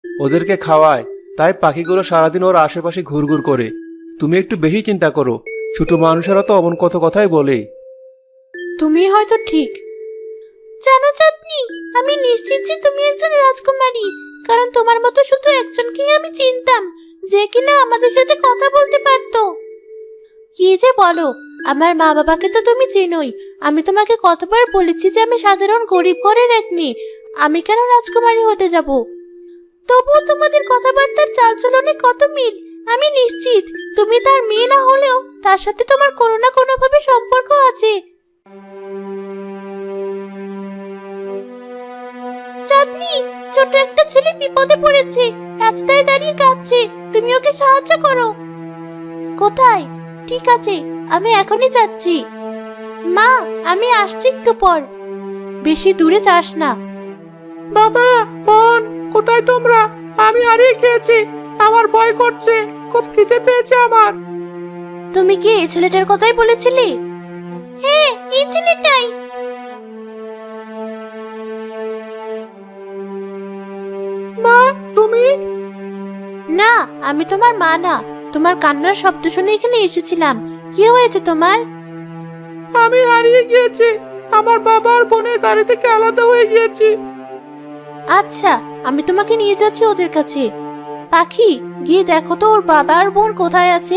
ওদেরকে খাওয়ায়, তাই পাখিগুলো সারাদিন ওর আশেপাশে ঘুরঘুর করে। তুমি একটু বেশি চিন্তা করো। ছোট মানুষেরা তো অমন কত কথাই বলে। তুমি হয়তো ঠিক। জানো চাঁদনি, আমি নিশ্চিত যে তুমি একজন রাজকুমারী, কারণ তোমার মতো শুধু একজনকেই আমি চিনতাম, যে কিনা আমাদের সাথে কথা বলতে পারতো। কি যে বলো, আমার মা বাবাকে তো তুমি চেনোই। আমি তোমাকে কতবার বলেছি যে আমি সাধারণ গরিব ঘরের এক মেয়ে, আমি কেন রাজকুমারী হতে যাব। তবুও তোমাদের কথাবার্তার চালচলনে কত মিল। আমি নিশ্চিত তুমি তার মেয়ে না হলেও তার সাথে তোমার কোনো না কোনো ভাবে সম্পর্ক আছে। চাঁদনি, ছোট একটা ছেলে বিপদে পড়েছে, রাস্তায় দাঁড়িয়ে কাঁদছে, তুমি ওকে সাহায্য করো। কোথায়? ঠিক আছে, আমি এখনই যাচ্ছি। মা, আমি আসছি একটু পর। বেশি দূরে যাস না। বাবা, বোন, কোথায় তোমরা? আমি হারিয়ে গিয়েছি। আমার ভয় করছে, খুব খিদে পেয়েছে আমার। তুমি কি এই ছেলেটার কথাই বলেছিলে? হ্যাঁ, এই ছেলেটাই। মা, তুমি? না, আমি তোমার মা না। তোমার কান্নার শব্দ শুনে এখানে এসেছিলাম। কি হয়েছে তোমার? আমি হারিয়ে গিয়েছি। আমার বাবা আর বোনের গাড়ি থেকে আলাদা হয়ে গিয়েছি। আচ্ছা, আমি তোমাকে নিয়ে যাচ্ছি ওদের কাছে। পাখি, গিয়ে দেখো তো ওর বাবা আর বোন কোথায় আছে।